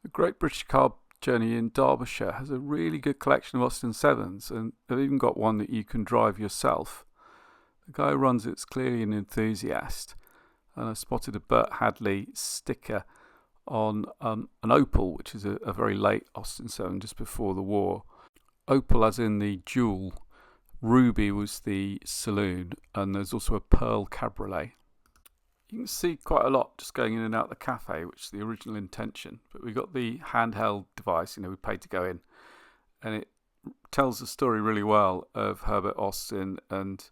The Great British Car Journey in Derbyshire has a really good collection of Austin 7s, and they've even got one that you can drive yourself. The guy who runs it's clearly an enthusiast, and I spotted a Burt Hadley sticker on an Opel, which is a very late Austin 7 just before the war. Opel as in the jewel, ruby was the saloon, and there's also a pearl cabriolet. You can see quite a lot just going in and out the cafe, which is the original intention, but we got the handheld device, we paid to go in, and it tells the story really well of Herbert Austin and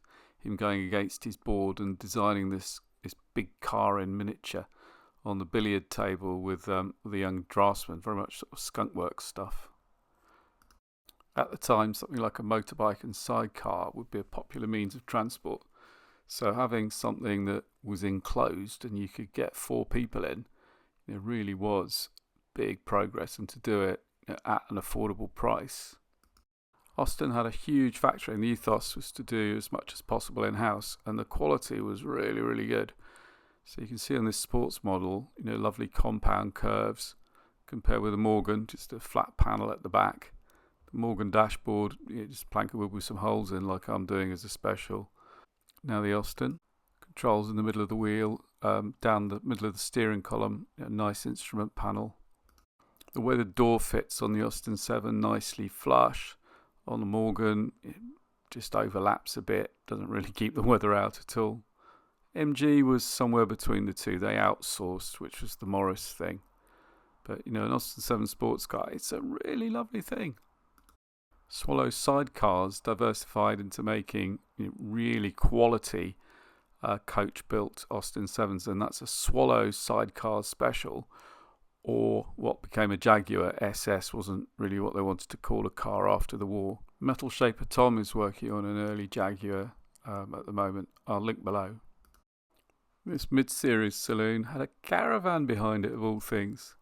him going against his board and designing this big car in miniature on the billiard table with the young draftsman, very much sort of skunkworks stuff. At the time, something like a motorbike and sidecar would be a popular means of transport. So having something that was enclosed and you could get 4 people in, it really was big progress, and to do it at an affordable price. Austin had a huge factory, and the ethos was to do as much as possible in-house, and the quality was really, really good. So you can see on this sports model, lovely compound curves compared with a Morgan, just a flat panel at the back. The Morgan dashboard, just plank of wood with some holes in, like I'm doing as a special. Now the Austin, controls in the middle of the wheel, down the middle of the steering column, a nice instrument panel. The way the door fits on the Austin 7, nicely flush. On the Morgan, it just overlaps a bit, doesn't really keep the weather out at all. MG was somewhere between the two. They outsourced, which was the Morris thing. But, an Austin 7 sports car, it's a really lovely thing. Swallow sidecars diversified into making really quality coach-built Austin 7s, and that's a Swallow sidecar special, or what became a Jaguar SS wasn't really what they wanted to call a car after the war. Metal Shaper Tom is working on an early Jaguar at the moment. I'll link below. This mid-series saloon had a caravan behind it, of all things.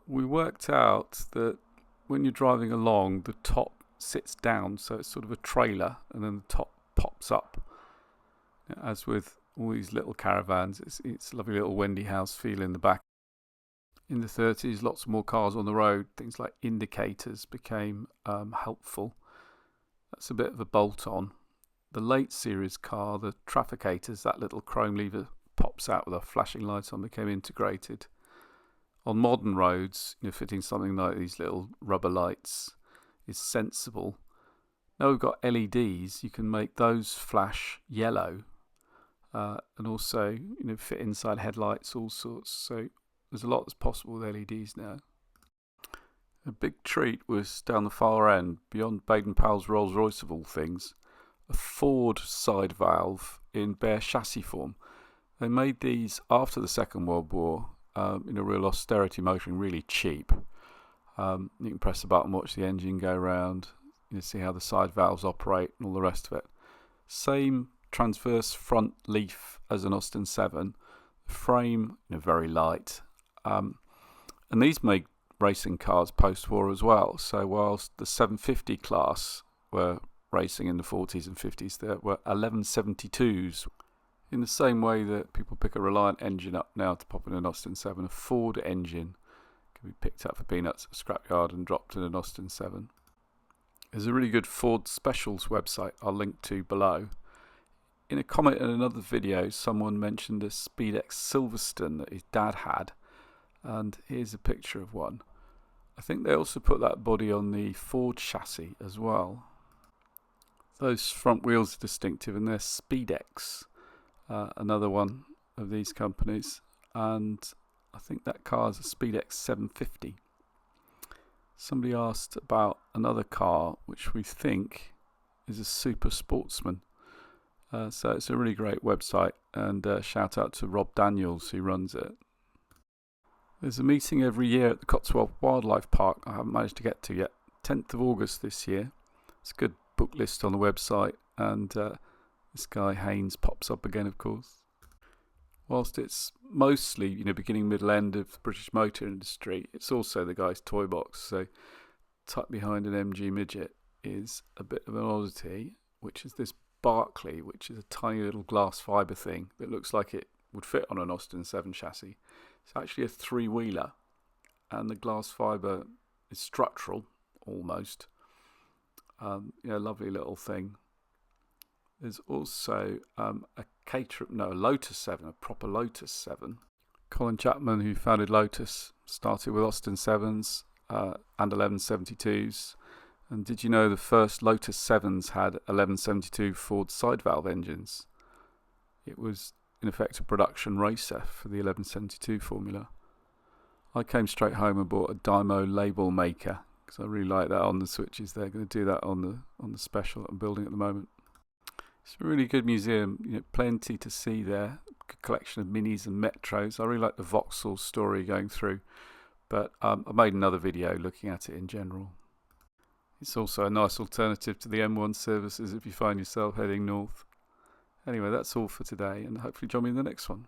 We worked out that when you're driving along, the top sits down, so it's sort of a trailer, and then the top pops up. As with all these little caravans, it's a lovely little Wendy House feel in the back. In the 30s, lots more cars on the road. Things like indicators became helpful. That's a bit of a bolt-on. The late series car, the trafficators, that little chrome lever pops out with a flashing light on, became integrated. On modern roads, fitting something like these little rubber lights is sensible. Now we've got LEDs, you can make those flash yellow, and also fit inside headlights, all sorts. So there's a lot that's possible with LEDs now. A big treat was down the far end, beyond Baden-Powell's Rolls-Royce of all things, a Ford Sidevalve in bare chassis form. They made these after the Second World War. Real austerity motoring, really cheap. You can press the button, watch the engine go round, see how the side valves operate and all the rest of it. Same transverse front leaf as an Austin 7. The frame, very light. And these made racing cars post-war as well. So whilst the 750 class were racing in the 40s and 50s, there were 1172s. In the same way that people pick a Reliant engine up now to pop in an Austin 7, a Ford engine can be picked up for peanuts at a scrapyard and dropped in an Austin 7. There's a really good Ford Specials website I'll link to below. In a comment in another video, someone mentioned a Speedex Silverstone that his dad had, and here's a picture of one. I think they also put that body on the Ford chassis as well. Those front wheels are distinctive, and they're Speedex. Another one of these companies, and I think that car is a Speedex 750. Somebody asked about another car which we think is a Super Sportsman, so it's a really great website, and shout out to Rob Daniels who runs it. There's a meeting every year at the Cotswold Wildlife Park I haven't managed to get to yet, 10th of August this year. It's a good book list on the website, and this guy Haynes pops up again, of course. Whilst it's mostly, beginning, middle end of the British motor industry, it's also the guy's toy box. So tucked behind an MG midget is a bit of an oddity, which is this Berkley, which is a tiny little glass fibre thing that looks like it would fit on an Austin 7 chassis. It's actually a 3-wheeler, and the glass fibre is structural almost. Lovely little thing. There's also a Lotus 7, a proper Lotus 7. Colin Chapman, who founded Lotus, started with Austin 7s and 1172s. And did you know the first Lotus 7s had 1172 Ford Sidevalve engines? It was in effect a production racer for the 1172 formula. I came straight home and bought a Dymo label maker because I really like that on the switches. They're going to do that on the special that I'm building at the moment. It's a really good museum, plenty to see there. Good collection of minis and metros. I really like the Vauxhall story going through, but I made another video looking at it in general. It's also a nice alternative to the M1 services if you find yourself heading north. Anyway, that's all for today, and hopefully join me in the next one.